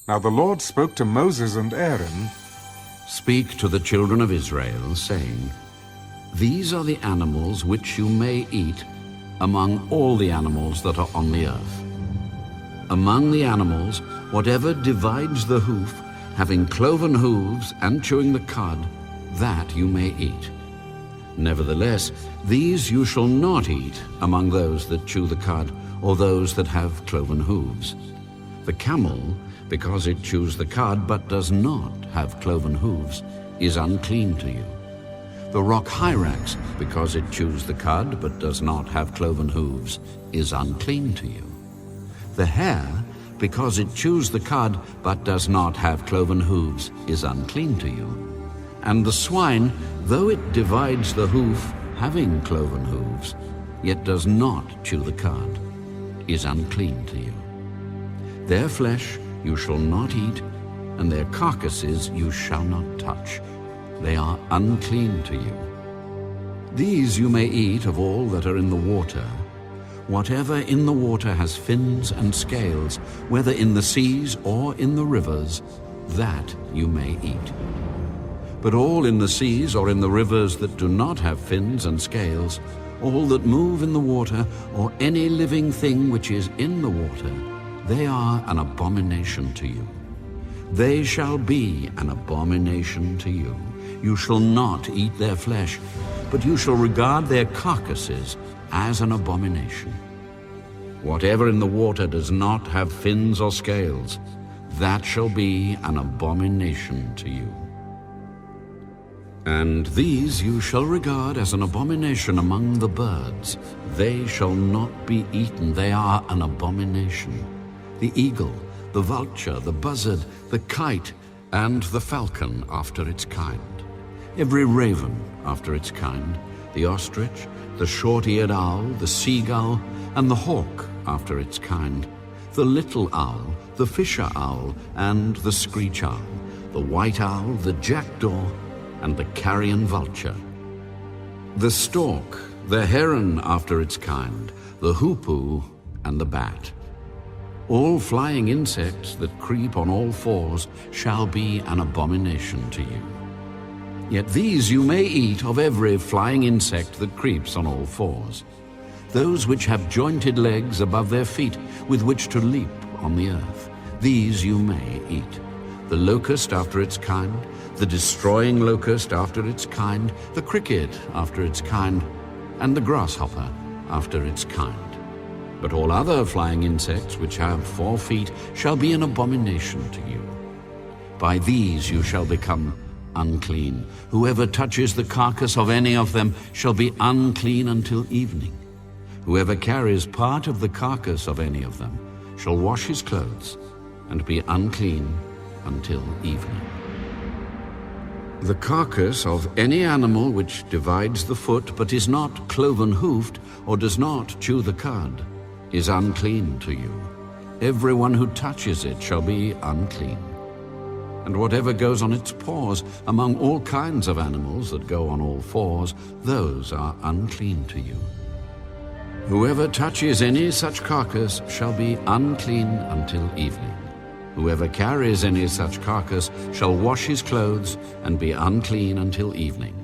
Now the Lord spoke to Moses and Aaron, "Speak to the children of Israel, saying, These are the animals which you may eat among all the animals that are on the earth. Among the animals, whatever divides the hoof, having cloven hooves and chewing the cud, that you may eat. Nevertheless, these you shall not eat among those that chew the cud, or those that have cloven hooves. The camel, because it chews the cud but does not have cloven hooves, is unclean to you. The rock hyrax, because it chews the cud but does not have cloven hooves, is unclean to you. The hare, because it chews the cud but does not have cloven hooves, is unclean to you. And the swine, though it divides the hoof, having cloven hooves, yet does not chew the cud, is unclean to you. Their flesh you shall not eat, and their carcasses you shall not touch. They are unclean to you. These you may eat of all that are in the water. Whatever in the water has fins and scales, whether in the seas or in the rivers, that you may eat. But all in the seas or in the rivers that do not have fins and scales, all that move in the water, or any living thing which is in the water, they are an abomination to you. They shall be an abomination to you. You shall not eat their flesh, but you shall regard their carcasses as an abomination. Whatever in the water does not have fins or scales, that shall be an abomination to you. And these you shall regard as an abomination among the birds. They shall not be eaten. They are an abomination. The eagle, the vulture, the buzzard, the kite, and the falcon after its kind. Every raven after its kind, the ostrich, the short-eared owl, the seagull, and the hawk after its kind, the little owl, the fisher owl, and the screech owl, the white owl, the jackdaw, and the carrion vulture. The stork, the heron after its kind, the hoopoe, and the bat. All flying insects that creep on all fours shall be an abomination to you. Yet these you may eat of every flying insect that creeps on all fours. Those which have jointed legs above their feet with which to leap on the earth, these you may eat. The locust after its kind, the destroying locust after its kind, the cricket after its kind, and the grasshopper after its kind. But all other flying insects which have 4 feet shall be an abomination to you. By these you shall become unclean. Whoever touches the carcass of any of them shall be unclean until evening. Whoever carries part of the carcass of any of them shall wash his clothes and be unclean until evening. The carcass of any animal which divides the foot but is not cloven-hoofed or does not chew the cud is unclean to you. Everyone who touches it shall be unclean. And whatever goes on its paws among all kinds of animals that go on all fours, those are unclean to you. Whoever touches any such carcass shall be unclean until evening. Whoever carries any such carcass shall wash his clothes and be unclean until evening.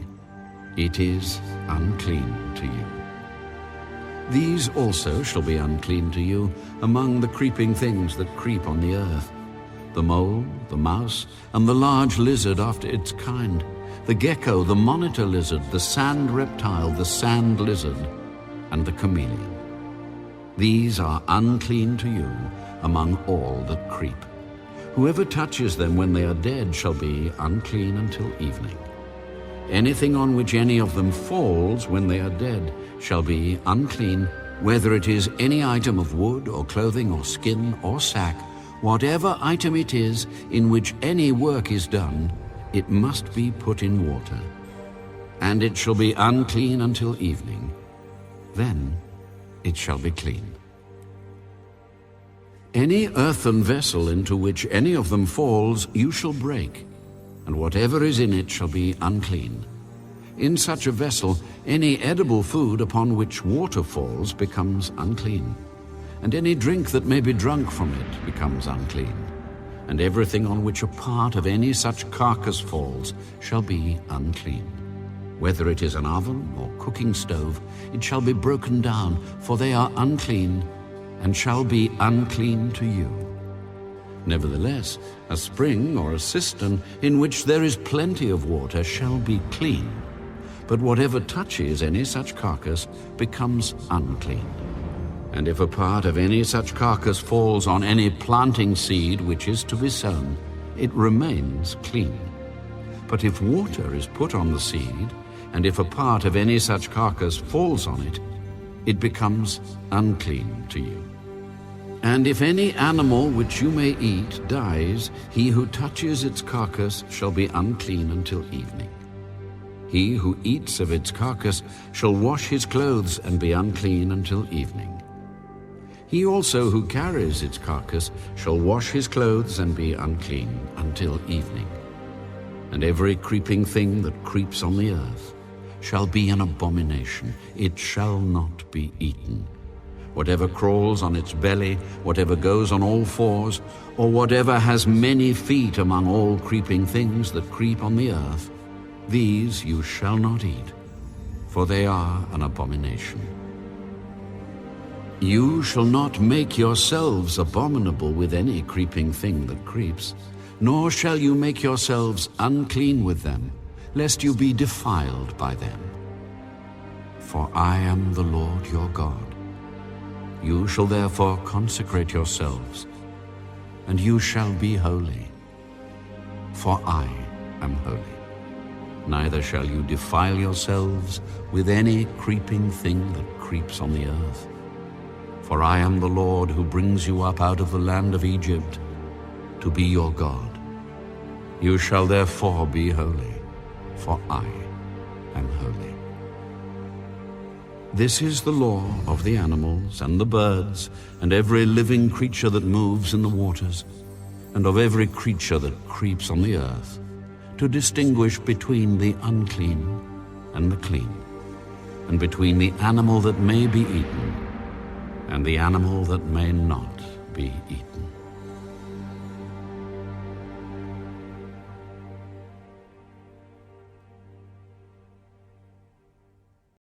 It is unclean to you. These also shall be unclean to you among the creeping things that creep on the earth: the mole, the mouse, and the large lizard after its kind, the gecko, the monitor lizard, the sand reptile, the sand lizard, and the chameleon. These are unclean to you among all that creep. Whoever touches them when they are dead shall be unclean until evening. Anything on which any of them falls when they are dead shall be unclean, whether it is any item of wood or clothing or skin or sack. Whatever item it is in which any work is done, it must be put in water, and it shall be unclean until evening. Then it shall be clean. Any earthen vessel into which any of them falls you shall break, and whatever is in it shall be unclean. In such a vessel any edible food upon which water falls becomes unclean, and any drink that may be drunk from it becomes unclean. and everything on which a part of any such carcass falls shall be unclean. Whether it is an oven or cooking stove, it shall be broken down, for they are unclean, and shall be unclean to you. Nevertheless, a spring or a cistern in which there is plenty of water shall be clean, but whatever touches any such carcass becomes unclean. And if a part of any such carcass falls on any planting seed which is to be sown, it remains clean. But if water is put on the seed, and if a part of any such carcass falls on it, it becomes unclean to you. And if any animal which you may eat dies, he who touches its carcass shall be unclean until evening. He who eats of its carcass shall wash his clothes and be unclean until evening. He also who carries its carcass shall wash his clothes and be unclean until evening. And every creeping thing that creeps on the earth shall be an abomination. It shall not be eaten. Whatever crawls on its belly, whatever goes on all fours, or whatever has many feet among all creeping things that creep on the earth, these you shall not eat, for they are an abomination. You shall not make yourselves abominable with any creeping thing that creeps, nor shall you make yourselves unclean with them, lest you be defiled by them. For I am the Lord your God. You shall therefore consecrate yourselves, and you shall be holy, for I am holy. Neither shall you defile yourselves with any creeping thing that creeps on the earth. For I am the Lord who brings you up out of the land of Egypt to be your God. You shall therefore be holy, for I am holy. This is the law of the animals and the birds and every living creature that moves in the waters, and of every creature that creeps on the earth, to distinguish between the unclean and the clean, and between the animal that may be eaten and the animal that may not be eaten.